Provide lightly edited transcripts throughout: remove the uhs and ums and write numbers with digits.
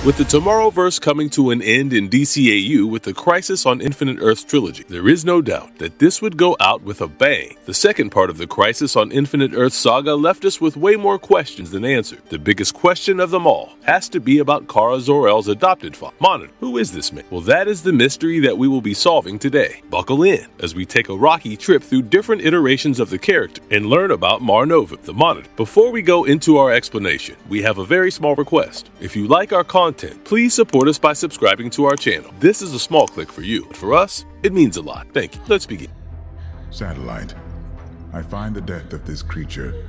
With the Tomorrowverse coming to an end in DCAU with the Crisis on Infinite Earths trilogy, there is no doubt that this would go out with a bang. The second part of the Crisis on Infinite Earths saga left us with way more questions than answered. The biggest question of them all has to be about Kara Zor-El's adopted father, Monitor. Who is this man? Well, that is the mystery that we will be solving today. Buckle in as we take a rocky trip through different iterations of the character and learn about Mar Novu, the Monitor. Before we go into our explanation, we have a very small request. If you like our content, please support us by subscribing to our channel. This is a small click for you, but for us, it means a lot. Thank you. Let's begin. Satellite, I find the death of this creature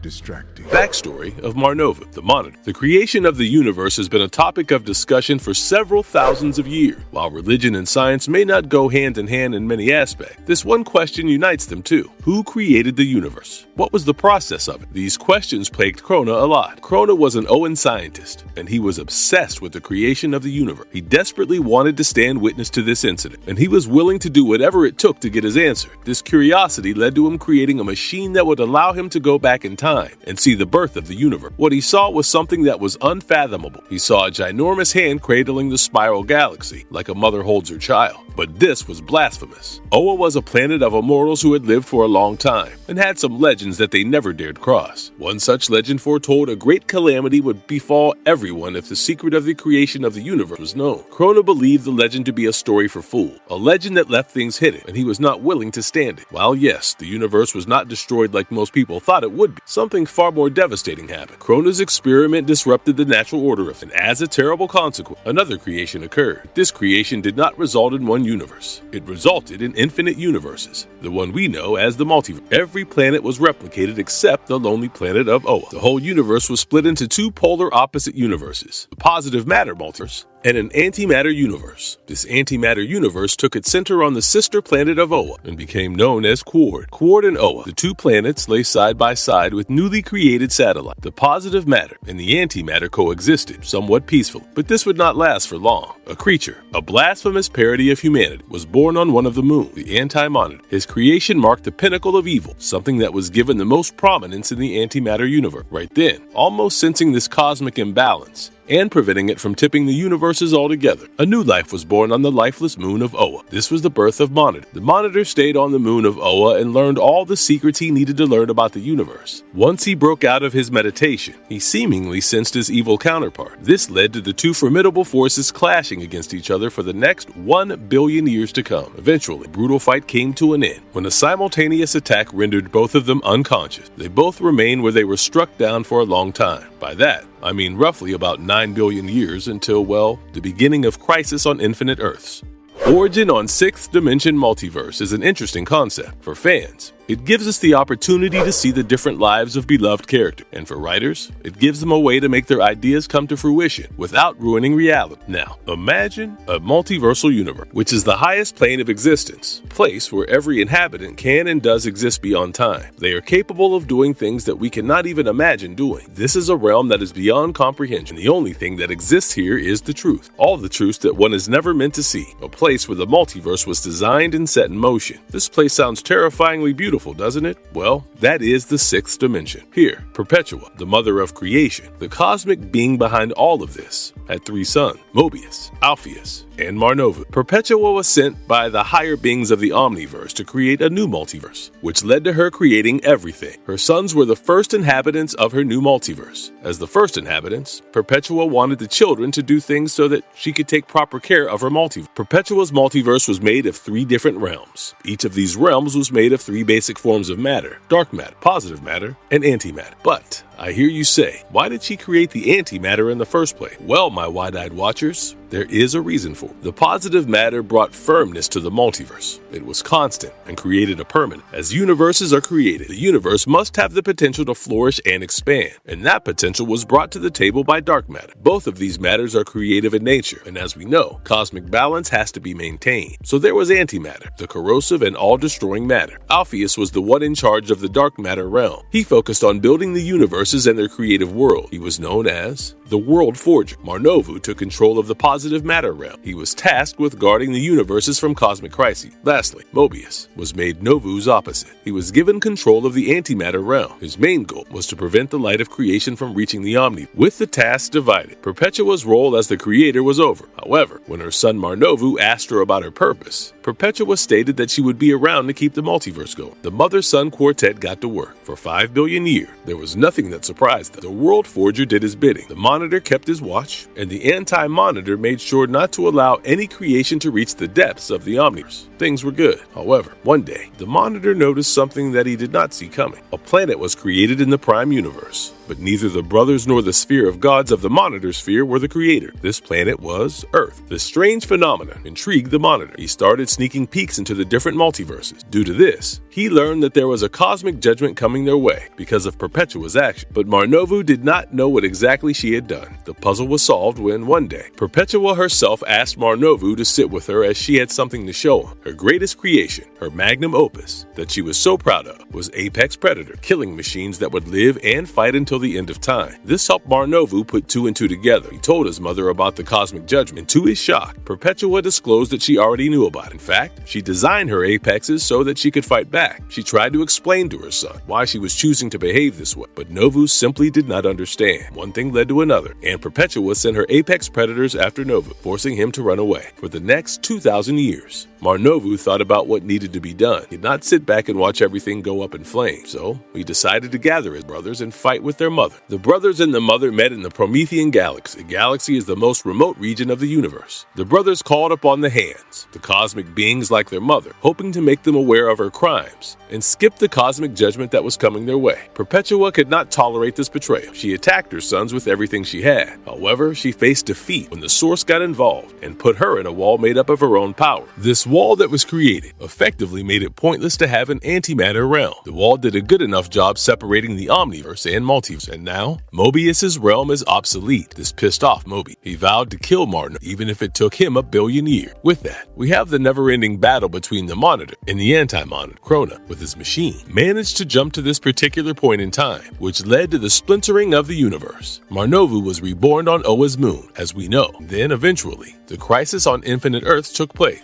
distracting. Backstory of Mar Novu, the Monitor. The creation of the universe has been a topic of discussion for several thousands of years. While religion and science may not go hand in hand in many aspects, this one question unites them too. Who created the universe? What was the process of it? These questions plagued Krona a lot. Krona was an Owen scientist, and he was obsessed with the creation of the universe. He desperately wanted to stand witness to this incident, and he was willing to do whatever it took to get his answer. This curiosity led to him creating a machine that would allow him to go back in time and see the birth of the universe. What he saw was something that was unfathomable. He saw a ginormous hand cradling the spiral galaxy, like a mother holds her child. But this was blasphemous. Oa was a planet of immortals who had lived for a long time, and had some legends that they never dared cross. One such legend foretold a great calamity would befall everyone if the secret of the creation of the universe was known. Krona believed the legend to be a story for fools, a legend that left things hidden, and he was not willing to stand it. While yes, the universe was not destroyed like most people thought it would be, something far more devastating happened. Krona's experiment disrupted the natural order of things, and as a terrible consequence, another creation occurred. This creation did not result in one universe. It resulted in infinite universes, the one we know as the Multiverse. Every planet was replicated except the lonely planet of Oa. The whole universe was split into two polar opposite universes, the positive matter multiverse and an antimatter universe. This antimatter universe took its center on the sister planet of Oa and became known as Quard. Quard and Oa, the two planets, lay side by side with newly created satellites. The positive matter and the antimatter coexisted somewhat peacefully, but this would not last for long. A creature, a blasphemous parody of humanity, was born on one of the moons, the Anti-Monitor. His creation marked the pinnacle of evil, something that was given the most prominence in the antimatter universe. Right then, almost sensing this cosmic imbalance, and preventing it from tipping the universes altogether, a new life was born on the lifeless moon of Oa. This was the birth of Monitor. The Monitor stayed on the moon of Oa and learned all the secrets he needed to learn about the universe. Once he broke out of his meditation, he seemingly sensed his evil counterpart. This led to the two formidable forces clashing against each other for the next 1 billion years to come. Eventually, the brutal fight came to an end when a simultaneous attack rendered both of them unconscious. They both remained where they were struck down for a long time. By that, I mean roughly about 9 billion years until, well, the beginning of Crisis on Infinite Earths. Origin on 6th Dimension Multiverse is an interesting concept. For fans, it gives us the opportunity to see the different lives of beloved characters, and for writers, it gives them a way to make their ideas come to fruition without ruining reality. Now, imagine a multiversal universe, which is the highest plane of existence, a place where every inhabitant can and does exist beyond time. They are capable of doing things that we cannot even imagine doing. This is a realm that is beyond comprehension. The only thing that exists here is the truth. All the truths that one is never meant to see. A place where the multiverse was designed and set in motion. This place sounds terrifyingly beautiful, doesn't it? Well, that is the 6th dimension. Here, Perpetua, the mother of creation, the cosmic being behind all of this, had 3 sons, Mobius, Alpheus, and Mar Novu. Perpetua was sent by the higher beings of the Omniverse to create a new multiverse, which led to her creating everything. Her sons were the first inhabitants of her new multiverse. As the first inhabitants, Perpetua wanted the children to do things so that she could take proper care of her multiverse. Perpetua's multiverse was made of 3 different realms. Each of these realms was made of 3 basic forms of matter: dark matter, positive matter, and antimatter. But I hear you say, why did she create the antimatter in the first place? Well, my wide-eyed watchers, there is a reason for it. The positive matter brought firmness to the multiverse. It was constant and created a permanent. As universes are created, the universe must have the potential to flourish and expand, and that potential was brought to the table by dark matter. Both of these matters are creative in nature, and as we know, cosmic balance has to be maintained. So there was antimatter, the corrosive and all-destroying matter. Alpheus was the one in charge of the dark matter realm. He focused on building the universes and their creative world. He was known as the World Forger. Mar Novu took control of the positive matter realm. He was tasked with guarding the universes from cosmic crises. Lastly, Mobius was made Novu's opposite. He was given control of the antimatter realm. His main goal was to prevent the light of creation from reaching the Omni. With the tasks divided, Perpetua's role as the creator was over. However, when her son Mar Novu asked her about her purpose, Perpetua stated that she would be around to keep the multiverse going. The mother-son quartet got to work. For 5 billion years, there was nothing that surprised them. The World Forger did his bidding. The Monitor kept his watch, and the Anti-Monitor made sure not to allow any creation to reach the depths of the Omniverse. Things were good. However, one day, the Monitor noticed something that he did not see coming. A planet was created in the Prime Universe, but neither the brothers nor the sphere of gods of the Monitor sphere were the creator. This planet was Earth. This strange phenomenon intrigued the Monitor. He started sneaking peeks into the different multiverses. Due to this, he learned that there was a cosmic judgment coming their way because of Perpetua's action. But Mar Novu did not know what exactly she had done. The puzzle was solved when, one day, Perpetua herself asked Mar Novu to sit with her as she had something to show him. Her greatest creation, her magnum opus, that she was so proud of, was Apex Predator, killing machines that would live and fight until the end of time. This helped Mar Novu put 2 and 2 together. He told his mother about the cosmic judgment, and to his shock, Perpetua disclosed that she already knew about it. In fact, she designed her apexes so that she could fight back. She tried to explain to her son why she was choosing to behave this way, but Novu simply did not understand. One thing led to another, and Perpetua sent her apex predators after Novu, forcing him to run away. For the next 2,000 years, Mar Novu thought about what needed to be done. He did not sit back and watch everything go up in flames, so he decided to gather his brothers and fight with their mother. The brothers and the mother met in the Promethean Galaxy. The galaxy is the most remote region of the universe. The brothers called upon the Hands, the cosmic beings like their mother, hoping to make them aware of her crimes and skip the cosmic judgment that was coming their way. Perpetua could not tolerate this betrayal. She attacked her sons with everything she had. However, she faced defeat when the Source got involved and put her in a wall made up of her own power. This wall that was created effectively made it pointless to have an antimatter realm. The wall did a good enough job separating the Omniverse and Multiverse, and now Mobius's realm is obsolete. This pissed off Moby. He vowed to kill Martin even if it took him 1 billion years. With that, we have the never-ending battle between the Monitor and the Anti-Monitor. Krona, with his machine, managed to jump to this particular point in time, which led to the splintering of the universe. Mar Novu was reborn on Oa's moon, as we know. Then, eventually, the crisis on Infinite Earths took place.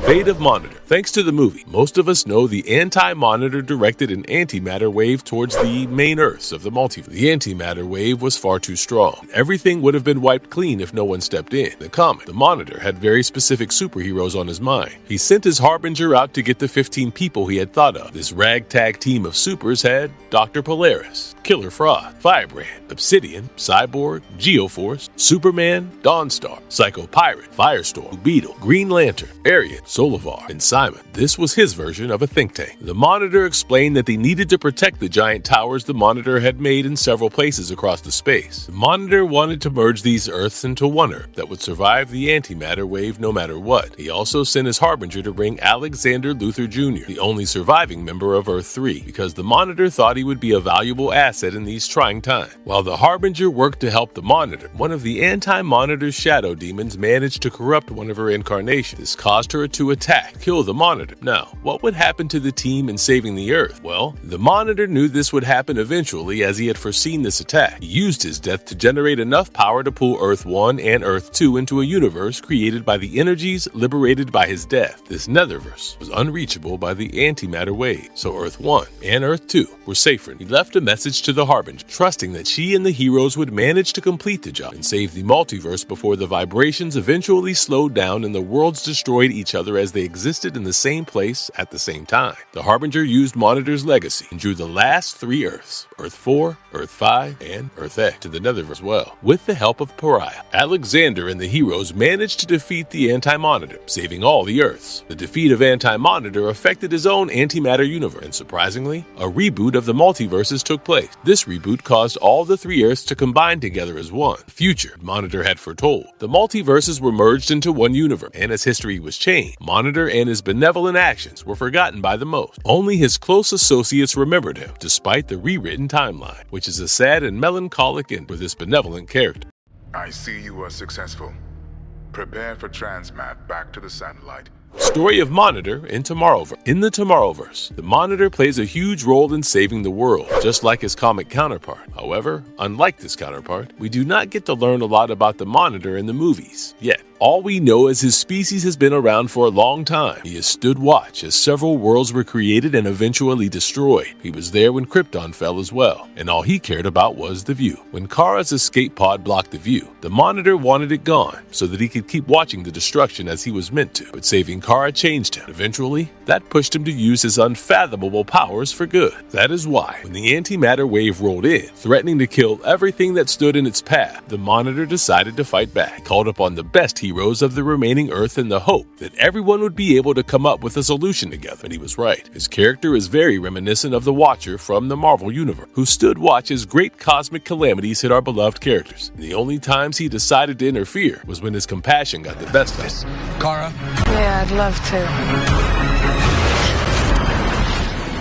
Fate of Monitor. Thanks to the movie, most of us know the Anti-Monitor directed an antimatter wave towards the main Earths of the multiverse. The antimatter wave was far too strong. Everything would have been wiped clean if no one stepped in. The comic, the Monitor had very specific superheroes on his mind. He sent his Harbinger out to get the 15 people he had thought of. This ragtag team of supers had Dr. Polaris, Killer Frost, Firebrand, Obsidian, Cyborg, Geoforce, Superman, Dawnstar, Psycho Pirate, Firestorm, Beetle, Green Lantern, Arian, Solovar, and Simon. This was his version of a think tank. The Monitor explained that they needed to protect the giant towers the Monitor had made in several places across the space. The Monitor wanted to merge these Earths into one Earth that would survive the antimatter wave no matter what. He also sent his Harbinger to bring Alexander Luthor Jr., the only surviving member of Earth 3, because the Monitor thought he would be a valuable asset in these trying times. While the Harbinger worked to help the Monitor, one of the Anti-Monitor's shadow demons managed to corrupt one of her incarnations. This caused her to attack, kill the Monitor. Now, what would happen to the team in saving the Earth? Well, the Monitor knew this would happen eventually, as he had foreseen this attack. He used his death to generate enough power to pull Earth 1 and Earth 2 into a universe created by the energies liberated by his death. This netherverse was unreachable by the antimatter wave, so Earth 1 and Earth 2 were safer. He left a message to the Harbinger, trusting that she and the heroes would manage to complete the job and save the multiverse before the vibrations eventually slowed down and the worlds destroyed each other as they existed in the same place at the same time. The Harbinger used Monitor's legacy and drew the last 3 Earths, Earth 4, Earth 5, and Earth X, to the Netherverse as well. With the help of Pariah, Alexander and the heroes managed to defeat the Anti-Monitor, saving all the Earths. The defeat of Anti-Monitor affected his own antimatter universe, and surprisingly, a reboot of the multiverses took place. This reboot caused all the 3 Earths to combine together as one. The future Monitor had foretold. The multiverses were merged into one universe, and as history was changed, Monitor and his benevolent actions were forgotten by the most. Only his close associates remembered him, despite the rewritten timeline, which is a sad and melancholic end for this benevolent character. I see you are successful. Prepare for transmat back to the satellite. Story of Monitor in Tomorrowverse. In the Tomorrowverse, the Monitor plays a huge role in saving the world, just like his comic counterpart. However, unlike this counterpart, we do not get to learn a lot about the Monitor in the movies yet. All we know is his species has been around for a long time. He has stood watch as several worlds were created and eventually destroyed. He was there when Krypton fell as well, and all he cared about was the view. When Kara's escape pod blocked the view, the Monitor wanted it gone so that he could keep watching the destruction as he was meant to. But saving Kara changed him. Eventually, that pushed him to use his unfathomable powers for good. That is why, when the antimatter wave rolled in, threatening to kill everything that stood in its path, the Monitor decided to fight back. He called upon the best heroes of the remaining Earth in the hope that everyone would be able to come up with a solution together. And he was right. His character is very reminiscent of the Watcher from the Marvel Universe, who stood watch as great cosmic calamities hit our beloved characters. And the only times he decided to interfere was when his compassion got the best of him. Kara? Yeah, I'd love to.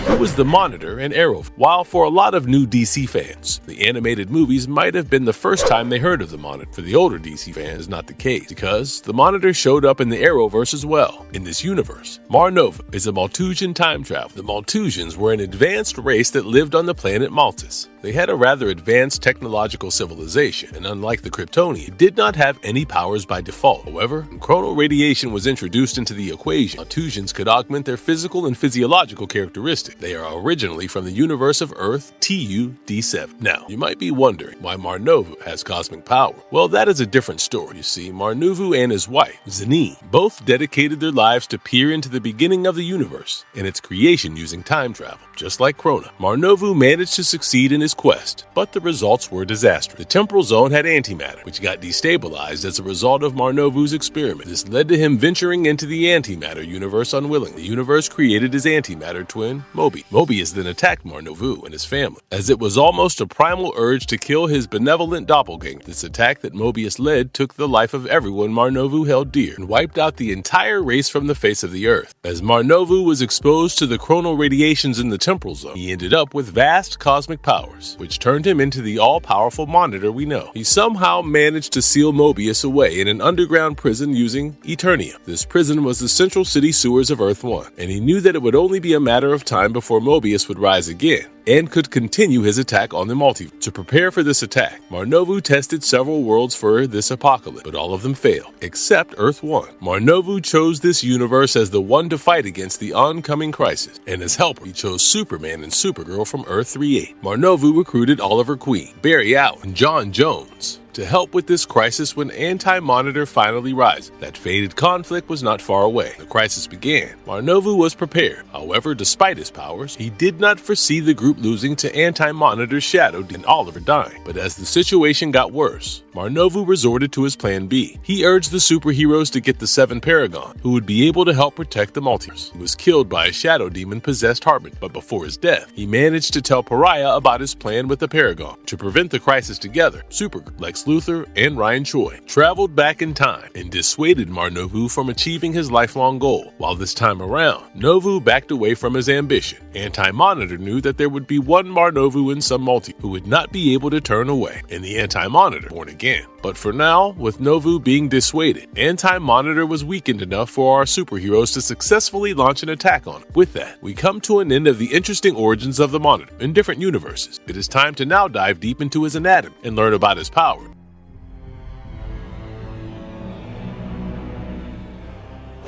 Who was the Monitor and Arrow? While for a lot of new DC fans, the animated movies might have been the first time they heard of the Monitor. For the older DC fans, not the case, because the Monitor showed up in the Arrowverse as well. In this universe, Mar Novu is a Maltusian time traveler. The Maltusians were an advanced race that lived on the planet Maltus. They had a rather advanced technological civilization, and unlike the Kryptonian, did not have any powers by default. However, when chronal radiation was introduced into the equation, Maltusians could augment their physical and physiological characteristics. They are originally from the universe of Earth, TU-D7. Now, you might be wondering why Mar Novu has cosmic power. Well, that is a different story. You see, Mar Novu and his wife, Zanine, both dedicated their lives to peer into the beginning of the universe and its creation using time travel. Just like Krona, Mar Novu managed to succeed in his quest, but the results were disastrous. The temporal zone had antimatter, which got destabilized as a result of Mar Novu's experiment. This led to him venturing into the antimatter universe unwillingly. The universe created his antimatter twin, Moby. Mobius then attacked Mar Novu and his family, as it was almost a primal urge to kill his benevolent doppelganger. This attack that Mobius led took the life of everyone Mar Novu held dear and wiped out the entire race from the face of the earth. As Mar Novu was exposed to the chronal radiations in the temporal zone, he ended up with vast cosmic powers, which turned him into the all-powerful Monitor we know. He somehow managed to seal Mobius away in an underground prison using Eternium. This prison was the central city sewers of Earth 1, and he knew that it would only be a matter of time before Mobius would rise again and could continue his attack on the multiverse. To prepare for this attack, Mar Novu tested several worlds for this apocalypse, but all of them failed, except Earth 1. Mar Novu chose this universe as the one to fight against the oncoming crisis, and as helper, he chose Superman and Supergirl from Earth 3-8. Mar Novu recruited Oliver Queen, Barry Allen, and John Jones to help with this crisis when Anti-Monitor finally rises. That fated conflict was not far away. The crisis began. Mar Novu was prepared. However, despite his powers, he did not foresee the group losing to Anti-Monitor's shadow and Oliver dying. But as the situation got worse, Mar Novu resorted to his plan B. He urged the superheroes to get the Seven Paragon, who would be able to help protect the multiverse. He was killed by a shadow demon-possessed Hartman, but before his death, he managed to tell Pariah about his plan with the Paragon. To prevent the crisis together, Supergirl, Lex Luthor, and Ryan Choi traveled back in time and dissuaded Mar Novu from achieving his lifelong goal. While this time around, Novu backed away from his ambition. Anti-Monitor knew that there would be one Mar Novu in some multi who would not be able to turn away, and the Anti-Monitor born again. But for now, with Novu being dissuaded, Anti-Monitor was weakened enough for our superheroes to successfully launch an attack on it. With that, we come to an end of the interesting origins of the Monitor in different universes. It is time to now dive deep into his anatomy and learn about his power.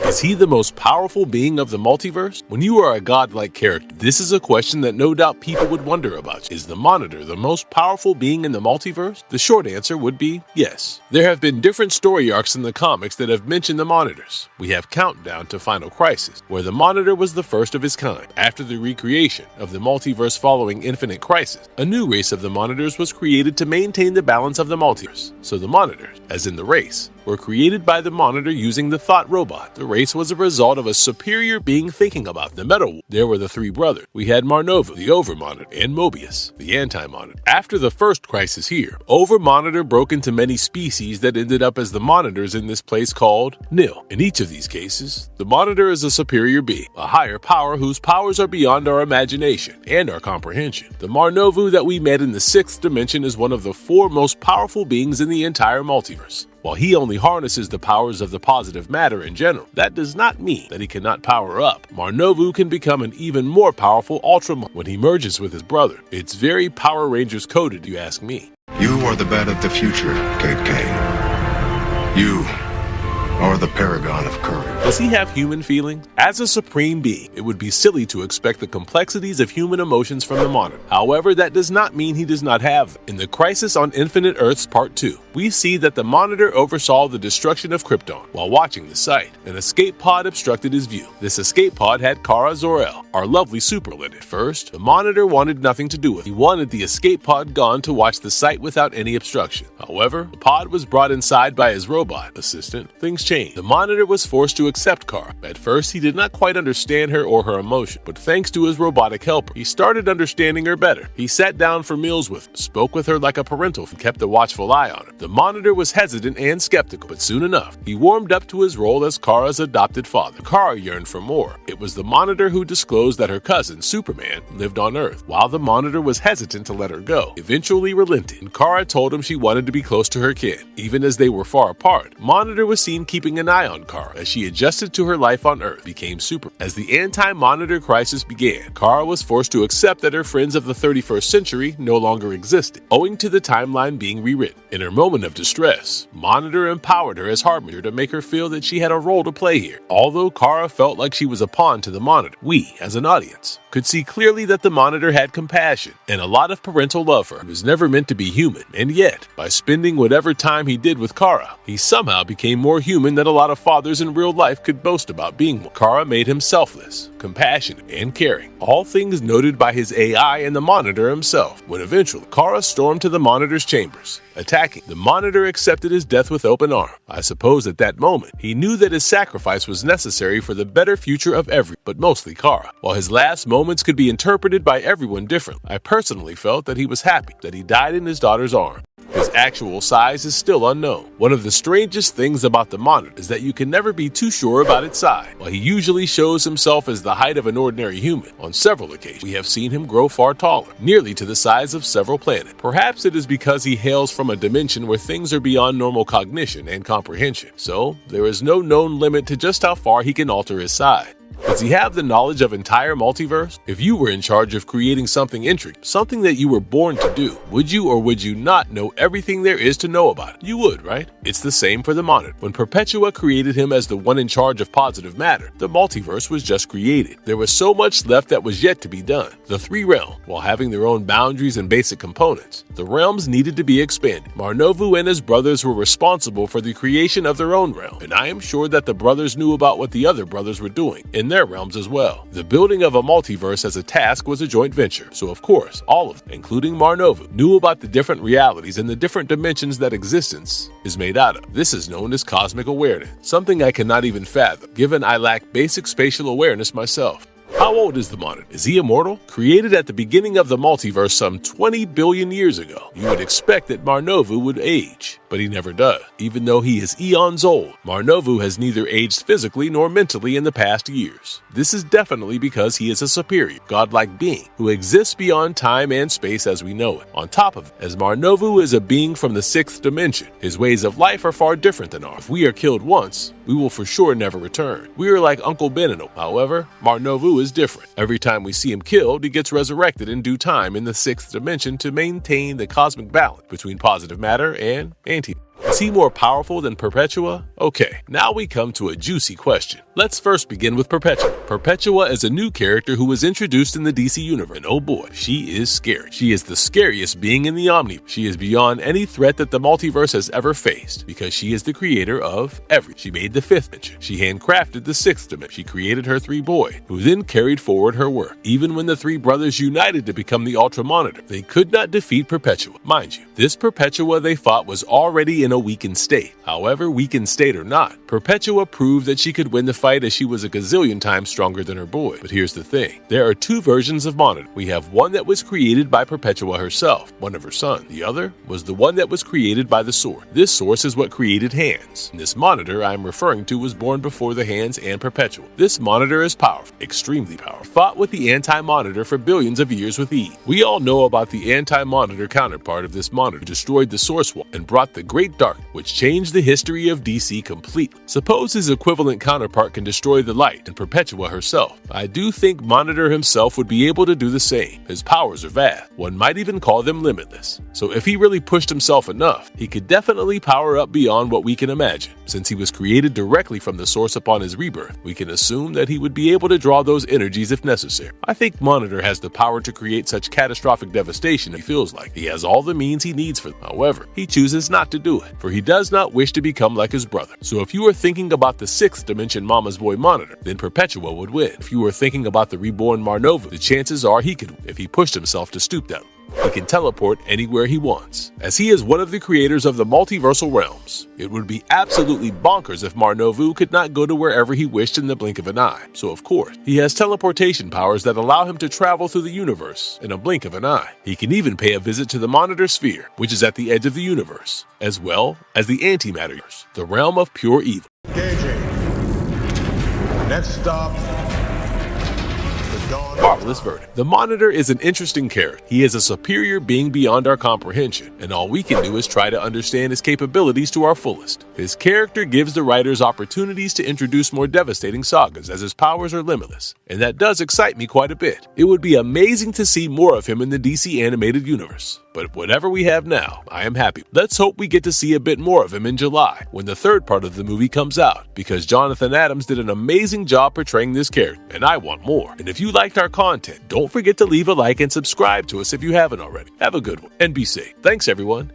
Is he the most powerful being of the multiverse? When you are a godlike character, this is a question that no doubt people would wonder about. Is the Monitor the most powerful being in the multiverse? The short answer would be yes. There have been different story arcs in the comics that have mentioned the Monitors. We have Countdown to Final Crisis, where the Monitor was the first of his kind. After the recreation of the multiverse following Infinite Crisis, a new race of the Monitors was created to maintain the balance of the multiverse. So the Monitors, as in the race, were created by the Monitor using the Thought Robot. The race was a result of a superior being thinking about the Metal War. There were the three brothers. We had Mar Novu, the Over-Monitor, and Mobius, the Anti-Monitor. After the first crisis here, Over-Monitor broke into many species that ended up as the Monitors in this place called Nil. In each of these cases, the Monitor is a superior being, a higher power whose powers are beyond our imagination and our comprehension. The Mar Novu that we met in the 6th dimension is one of the 4 most powerful beings in the entire multiverse. While he only harnesses the powers of the positive matter in general, that does not mean that he cannot power up. Mar Novu can become an even more powerful Ultra when he merges with his brother. It's very Power Rangers coded, you ask me. You are the bat of the future, Kate Kane. You are the paragon of courage. Does he have human feelings? As a supreme being, it would be silly to expect the complexities of human emotions from the Monitor. However, that does not mean he does not have them. In the Crisis on Infinite Earths Part 2, we see that the Monitor oversaw the destruction of Krypton while watching the site. An escape pod obstructed his view. This escape pod had Kara Zor-El, our lovely Superlin. At first, the Monitor wanted nothing to do with it. He wanted the escape pod gone to watch the site without any obstruction. However, the pod was brought inside by his robot assistant. Things changed. The Monitor was forced to accept Kara. At first, he did not quite understand her or her emotion, but thanks to his robotic helper, he started understanding her better. He sat down for meals with her, spoke with her like a parental, and kept a watchful eye on her. The Monitor was hesitant and skeptical, but soon enough, he warmed up to his role as Kara's adopted father. Kara yearned for more. It was the Monitor who disclosed that her cousin, Superman, lived on Earth, while the Monitor was hesitant to let her go. Eventually relented, and Kara told him she wanted to be close to her kid. Even as they were far apart, Monitor was seen keeping an eye on Kara as she adjusted to her life on Earth, became super. As the anti-Monitor crisis began, Kara was forced to accept that her friends of the 31st century no longer existed, owing to the timeline being rewritten. In her moment of distress, Monitor empowered her as Harbinger to make her feel that she had a role to play here. Although Kara felt like she was a pawn to the Monitor, we, as an audience, could see clearly that the Monitor had compassion and a lot of parental love for her. He was never meant to be human, and yet, by spending whatever time he did with Kara, he somehow became more human than a lot of fathers in real life could boast about being. Kara made him selfless, compassionate, and caring, all things noted by his AI and the Monitor himself. When eventually Kara stormed to the Monitor's chambers, attacking, the Monitor accepted his death with open arms. I suppose at that moment, he knew that his sacrifice was necessary for the better future of but mostly Kara. While his last moments could be interpreted by everyone differently, I personally felt that he was happy that he died in his daughter's arms. His actual size is still unknown. One of the strangest things about the Monitor is that you can never be too sure about its size. While he usually shows himself as the height of an ordinary human, on several occasions we have seen him grow far taller, nearly to the size of several planets. Perhaps it is because he hails from a dimension where things are beyond normal cognition and comprehension, so there is no known limit to just how far he can alter his size. Does he have the knowledge of entire multiverse? If you were in charge of creating something intricate, something that you were born to do, would you or would you not know everything there is to know about it? You would, right? It's the same for the Monitor. When Perpetua created him as the one in charge of positive matter, the multiverse was just created. There was so much left that was yet to be done. The three realms, while having their own boundaries and basic components, the realms needed to be expanded. Mar Novu and his brothers were responsible for the creation of their own realm, and I am sure that the brothers knew about what the other brothers were doing in their realms as well. The building of a multiverse as a task was a joint venture, so of course, all of them, including Mar Novu, knew about the different realities and the different dimensions that existence is made out of. This is known as cosmic awareness, something I cannot even fathom, given I lack basic spatial awareness myself. How old is the Monitor? Is he immortal? Created at the beginning of the multiverse some 20 billion years ago, you would expect that Mar Novu would age, but he never does. Even though he is eons old, Mar Novu has neither aged physically nor mentally in the past years. This is definitely because he is a superior, godlike being who exists beyond time and space as we know it. On top of it, as Mar Novu is a being from the 6th dimension, his ways of life are far different than ours. If we are killed once, we will for sure never return. We are like Uncle Ben and however, Mar Novu is different. Every time we see him killed, he gets resurrected in due time in the 6th dimension to maintain the cosmic balance between positive matter and anti. Is he more powerful than Perpetua? Okay, now we come to a juicy question. Let's first begin with Perpetua. Perpetua is a new character who was introduced in the DC universe, and oh boy, she is scary. She is the scariest being in the Omniverse. She is beyond any threat that the multiverse has ever faced, because she is the creator of everything. She made the 5th dimension. She handcrafted the 6th dimension. She created her 3 boys, who then carried forward her work. Even when the 3 brothers united to become the Ultra Monitor, they could not defeat Perpetua. Mind you, this Perpetua they fought was already in a weakened state. However, weakened state or not, Perpetua proved that she could win the fight as she was a gazillion times stronger than her boy. But here's the thing. There are 2 versions of Monitor. We have one that was created by Perpetua herself, one of her sons. The other was the one that was created by the Source. This Source is what created Hands. And this Monitor I am referring to was born before the Hands and Perpetua. This Monitor is powerful, extremely powerful. Fought with the Anti-Monitor for billions of years with ease. We all know about the Anti-Monitor counterpart of this Monitor who destroyed the Source Wall and brought the Great Dark dark, which changed the history of DC completely. Suppose his equivalent counterpart can destroy the light and Perpetua herself. I do think Monitor himself would be able to do the same. His powers are vast. One might even call them limitless. So if he really pushed himself enough, he could definitely power up beyond what we can imagine. Since he was created directly from the source upon his rebirth, we can assume that he would be able to draw those energies if necessary. I think Monitor has the power to create such catastrophic devastation he feels like he has all the means he needs for them. However, he chooses not to do it, for he does not wish to become like his brother. So if you are thinking about the 6th dimension Mama's Boy Monitor, then Perpetua would win. If you are thinking about the reborn Mar Novu, the chances are he could if he pushed himself to stoop down. He can teleport anywhere he wants, as he is one of the creators of the multiversal realms. It would be absolutely bonkers if Mar Novu could not go to wherever he wished in the blink of an eye. So of course, he has teleportation powers that allow him to travel through the universe in a blink of an eye. He can even pay a visit to the Monitor Sphere, which is at the edge of the universe, as well as the antimatterverse, the realm of pure evil. Engaging. Next stop. Marvelous verdict. The Monitor is an interesting character. He is a superior being beyond our comprehension, and all we can do is try to understand his capabilities to our fullest. His character gives the writers opportunities to introduce more devastating sagas, as his powers are limitless, and that does excite me quite a bit. It would be amazing to see more of him in the DC animated universe. But whatever we have now, I am happy. Let's hope we get to see a bit more of him in July, when the 3rd part of the movie comes out, because Jonathan Adams did an amazing job portraying this character, and I want more. And if you liked our content, don't forget to leave a like and subscribe to us if you haven't already. Have a good one, and be safe. Thanks, everyone.